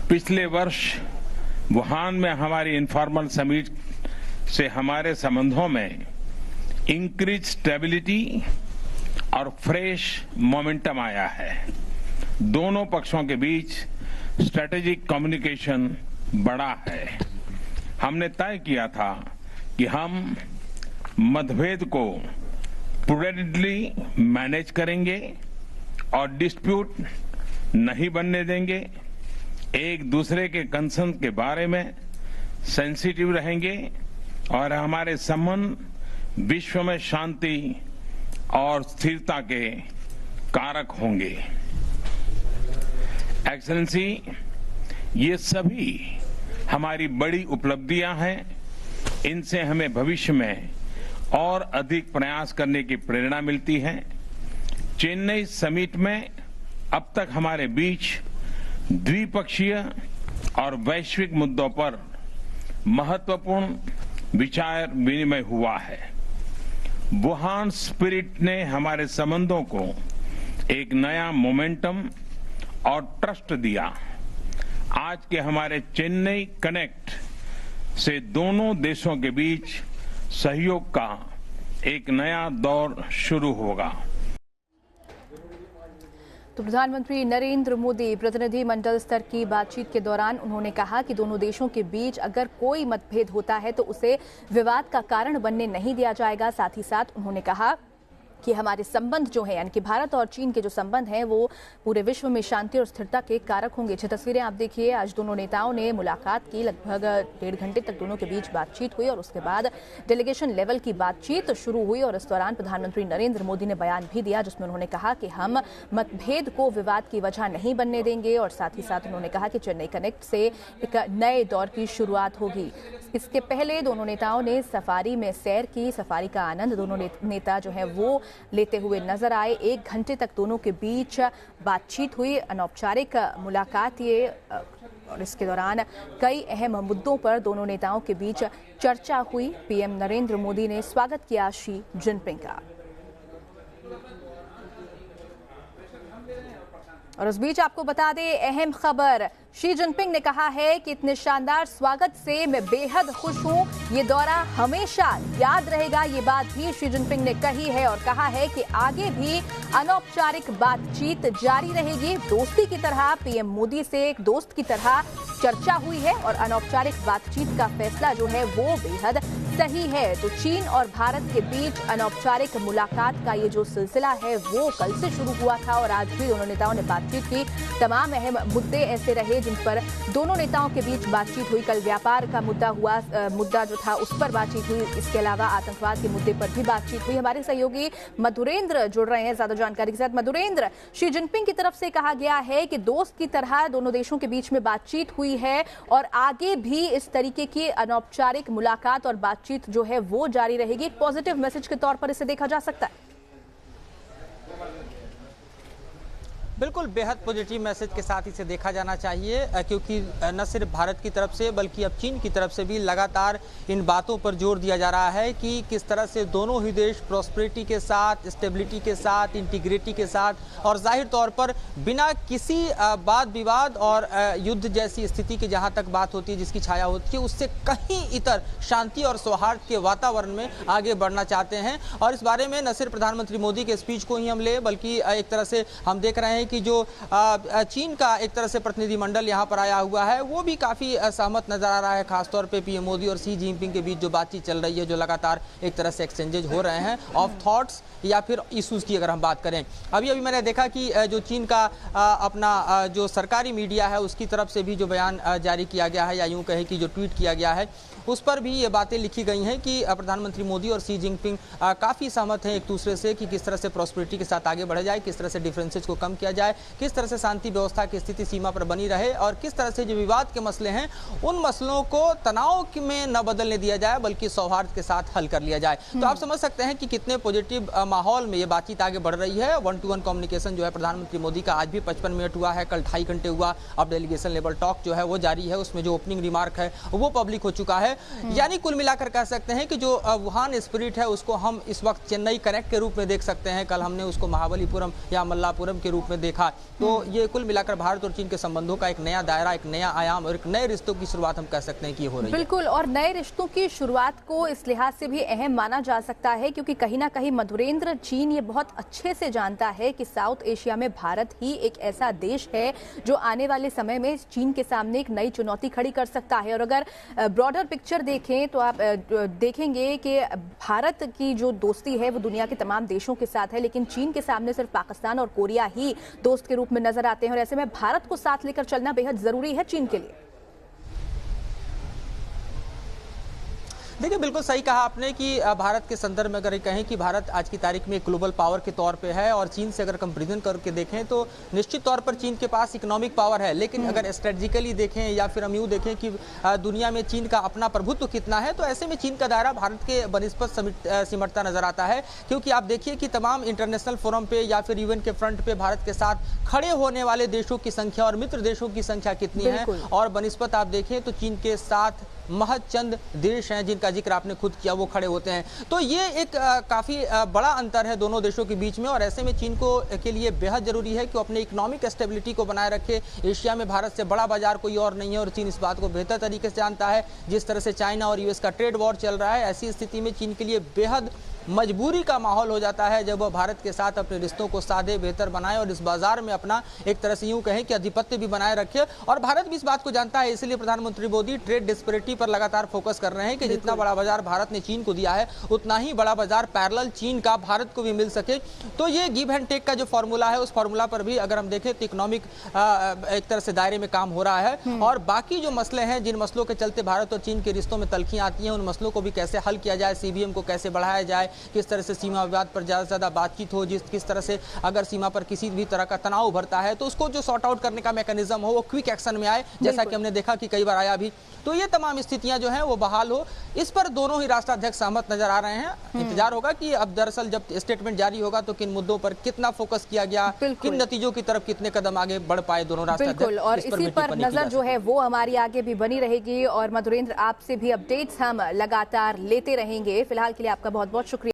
पिछले वर्ष वुहान में हमारी इनफॉर्मल समिट से हमारे संबंधों में इंक्रीज स्टेबिलिटी और फ्रेश मोमेंटम आया है। दोनों पक्षों के बीच स्ट्रेटेजिक कम्युनिकेशन बढ़ा है। हमने तय किया था कि हम मतभेद को प्रूडेंटली मैनेज करेंगे और डिस्प्यूट नहीं बनने देंगे। एक दूसरे के कंसर्न के बारे में सेंसिटिव रहेंगे और हमारे संबंध विश्व में शांति और स्थिरता के कारक होंगे। एक्सेलेंसी, ये सभी हमारी बड़ी उपलब्धियां हैं। इनसे हमें भविष्य में और अधिक प्रयास करने की प्रेरणा मिलती है। चेन्नई समिट में अब तक हमारे बीच द्विपक्षीय और वैश्विक मुद्दों पर महत्वपूर्ण विचार विनिमय हुआ है। वुहान स्पिरिट ने हमारे संबंधों को एक नया मोमेंटम और ट्रस्ट दिया। आज के हमारे चेन्नई कनेक्ट से दोनों देशों के बीच सहयोग का एक नया दौर शुरू होगा। तो प्रधानमंत्री नरेंद्र मोदी प्रतिनिधि मंडल स्तर की बातचीत के दौरान उन्होंने कहा कि दोनों देशों के बीच अगर कोई मतभेद होता है तो उसे विवाद का कारण बनने नहीं दिया जाएगा। साथ ही साथ उन्होंने कहा कि हमारे संबंध जो है, यानी कि भारत और चीन के जो संबंध हैं, वो पूरे विश्व में शांति और स्थिरता के कारक होंगे। अच्छी तस्वीरें आप देखिए। आज दोनों नेताओं ने मुलाकात की। लगभग 1.5 घंटे तक दोनों के बीच बातचीत हुई और उसके बाद डेलीगेशन लेवल की बातचीत शुरू हुई और इस दौरान प्रधानमंत्री नरेंद्र मोदी ने बयान भी दिया जिसमें उन्होंने कहा कि हम मतभेद को विवाद की वजह नहीं बनने देंगे और साथ ही साथ उन्होंने कहा कि चेन्नई कनेक्ट से एक नए दौर की शुरुआत होगी। इसके पहले दोनों नेताओं ने सफारी में सैर की। सफारी का आनंद दोनों नेता जो है वो लेते हुए नजर आए। 1 घंटे तक दोनों के बीच बातचीत हुई, अनौपचारिक मुलाकात ये, और इसके दौरान कई अहम मुद्दों पर दोनों नेताओं के बीच चर्चा हुई। पीएम नरेंद्र मोदी ने स्वागत किया शी जिनपिंग का। और उस बीच आपको बता दें अहम खबर, शी जिनपिंग ने कहा है कि इतने शानदार स्वागत से मैं बेहद खुश हूं। ये दौरा हमेशा याद रहेगा। ये बात भी शी जिनपिंग ने कही है और कहा है कि आगे भी अनौपचारिक बातचीत जारी रहेगी। दोस्ती की तरह पीएम मोदी से एक दोस्त की तरह चर्चा हुई है और अनौपचारिक बातचीत का फैसला जो है वो बेहद सही है। तो चीन और भारत के बीच अनौपचारिक मुलाकात का ये जो सिलसिला है वो कल से शुरू हुआ था और आज भी दोनों नेताओं ने बातचीत की। तमाम अहम मुद्दे ऐसे रहे जिन पर दोनों नेताओं के बीच बातचीत हुई। कल व्यापार का मुद्दा जो था उस पर बातचीत हुई। इसके अलावा आतंकवाद के मुद्दे पर भी बातचीत हुई। हमारे सहयोगी मधुरेंद्र जुड़ रहे हैं ज्यादा जानकारी के साथ। मधुरेंद्र, शी जिनपिंग की तरफ से कहा गया है कि दोस्त की तरह दोनों देशों के बीच में बातचीत हुई है और आगे भी इस तरीके की अनौपचारिक मुलाकात और बातचीत जो है वो जारी रहेगी। एक पॉजिटिव मैसेज के तौर पर इसे देखा जा सकता है। बिल्कुल, बेहद पॉजिटिव मैसेज के साथ इसे देखा जाना चाहिए क्योंकि न सिर्फ भारत की तरफ से बल्कि अब चीन की तरफ से भी लगातार इन बातों पर जोर दिया जा रहा है कि किस तरह से दोनों ही देश प्रॉस्पेरिटी के साथ, स्टेबिलिटी के साथ, इंटीग्रिटी के साथ और जाहिर तौर पर बिना किसी वाद विवाद और युद्ध जैसी स्थिति की जहां तक बात होती है, जिसकी छाया होती है, उससे कहीं इतर शांति और सौहार्द के वातावरण में आगे बढ़ना चाहते हैं। और इस बारे में न सिर्फ प्रधानमंत्री मोदी के स्पीच को ही हम ले बल्कि एक तरह से हम देख रहे हैं कि जो चीन का एक तरह से प्रतिनिधिमंडल यहां पर आया हुआ है वो भी काफी सहमत नजर आ रहा है। खासतौर पे पीएम मोदी और शी जिनपिंग के बीच जो बातचीत चल रही है, जो लगातार एक तरह से एक्सचेंजेज हो रहे हैं ऑफ थॉट्स या फिर इश्यूज की अगर हम बात करें। अभी मैंने देखा कि जो चीन का अपना जो सरकारी मीडिया है उसकी तरफ से भी जो बयान जारी किया गया है या यूं कहे कि जो ट्वीट किया गया है उस पर भी ये बातें लिखी गई हैं कि प्रधानमंत्री मोदी और शी जिनपिंग काफ़ी सहमत हैं एक दूसरे से कि किस तरह से प्रॉस्पेरिटी के साथ आगे बढ़ा जाए, किस तरह से डिफरेंसेस को कम किया जाए, किस तरह से शांति व्यवस्था की स्थिति सीमा पर बनी रहे और किस तरह से जो विवाद के मसले हैं उन मसलों को तनाव में न बदलने दिया जाए बल्कि सौहार्द के साथ हल कर लिया जाए। तो आप समझ सकते हैं कि कितने पॉजिटिव माहौल में ये बातचीत आगे बढ़ रही है। 1-to-1 कम्युनिकेशन जो है प्रधानमंत्री मोदी का आज भी 55 मिनट हुआ है, कल 2.5 घंटे हुआ। अब डेलीगेशन लेवल टॉक जो है वो जारी है, उसमें जो ओपनिंग रिमार्क है वो पब्लिक हो चुका है। यानी कुल मिलाकर कह सकते हैं कि जो वुहान स्पिरिट है उसको हम इस वक्त चेन्नई कनेक्ट के रूप में देख सकते हैं। कल हमने उसको महाबलीपुरम या मल्लापुरम के रूप में देखा तो ये कुल मिलाकर भारत और चीन के संबंधों का एक नया दायरा, एक नया आयाम और एक नए रिश्तों की शुरुआत हम कह सकते हैं कि हो रही है। बिल्कुल, और नए रिश्तों की शुरुआत को इस लिहाज से भी अहम माना जा सकता है क्योंकि कहीं ना कहीं मधुरेंद्र चीन ये बहुत अच्छे से जानता है कि साउथ एशिया में भारत ही एक ऐसा देश है जो आने वाले समय में चीन के सामने एक नई चुनौती खड़ी कर सकता है। और अगर ब्रॉडर पिक्चर देखें तो आप देखेंगे कि भारत की जो दोस्ती है वो दुनिया के तमाम देशों के साथ है, लेकिन चीन के सामने सिर्फ पाकिस्तान और कोरिया ही दोस्त के रूप में नजर आते हैं और ऐसे में भारत को साथ लेकर चलना बेहद जरूरी है चीन के लिए। देखिए, बिल्कुल सही कहा आपने कि भारत के संदर्भ में अगर कहें कि भारत आज की तारीख में एक ग्लोबल पावर के तौर पे है और चीन से अगर कंपैरिजन करके देखें तो निश्चित तौर पर चीन के पास इकोनॉमिक पावर है, लेकिन अगर स्ट्रेटेजिकली देखें या फिर हम यूँ देखें कि दुनिया में चीन का अपना प्रभुत्व कितना है, तो ऐसे में चीन का दायरा भारत के बनिस्बत सिमटता नजर आता है। क्योंकि आप देखिए कि तमाम इंटरनेशनल फोरम पे या फिर यूएन के फ्रंट पे भारत के साथ खड़े होने वाले देशों की संख्या और मित्र देशों की संख्या कितनी है, और बनिस्बत आप देखें तो चीन के साथ महज चंद देश हैं जिनका जिक्र आपने खुद किया, वो खड़े होते हैं। तो ये एक काफ़ी बड़ा अंतर है दोनों देशों के बीच में, और ऐसे में चीन को के लिए बेहद जरूरी है कि वो अपने इकोनॉमिक स्टेबिलिटी को बनाए रखे। एशिया में भारत से बड़ा बाजार कोई और नहीं है और चीन इस बात को बेहतर तरीके से जानता है। जिस तरह से चाइना और यूएस का ट्रेड वॉर चल रहा है, ऐसी स्थिति में चीन के लिए बेहद मजबूरी का माहौल हो जाता है जब वह भारत के साथ अपने रिश्तों को सादे, बेहतर बनाए और इस बाजार में अपना एक तरह से यूं कहें कि आधिपत्य भी बनाए रखे। और भारत भी इस बात को जानता है, इसलिए प्रधानमंत्री मोदी ट्रेड डिस्पैरिटी पर लगातार फोकस कर रहे हैं कि जितना बड़ा बाजार भारत ने चीन को दिया है उतना ही बड़ा बाजार पैरेलल चीन का भारत को भी मिल सके। तो ये गिव एंड टेक का जो फॉर्मूला है, उस फॉर्मूला पर भी अगर हम देखें तो इकोनॉमिक एक तरह से दायरे में काम हो रहा है। और बाकी जो मसले हैं, जिन मसलों के चलते भारत और चीन के रिश्तों में तल्खियां आती हैं, उन मसलों को भी कैसे हल किया जाए, सीबीएम को कैसे बढ़ाया जाए, किस तरह से सीमा विवाद पर ज्यादा से ज्यादा बातचीत हो, किस तरह से अगर सीमा पर किसी भी तरह का तनाव उभरता है तो उसको जो सॉर्ट आउट करने का मैकेनिज्म हो वो क्विक एक्शन में आए, जैसा कि हमने देखा कि कई बार आया भी। तो ये तमाम स्थितियां जो हैं वो बहाल हो, इस पर दोनों ही राष्ट्राध्यक्ष सहमत नजर आ रहे हैं। इंतजार होगा कि अब दरअसल जब स्टेटमेंट जारी होगा तो किन मुद्दों पर कितना फोकस किया गया, किन नतीजों की तरफ कितने कदम आगे बढ़ पाए दोनों राष्ट्राध्यक्ष। और इसी पर नजर जो है वो हमारी आगे भी बनी रहेगी और मधुरेंद्र आपसे भी अपडेट्स हम लगातार लेते रहेंगे। फिलहाल के लिए आपका बहुत बहुत शुक्रिया।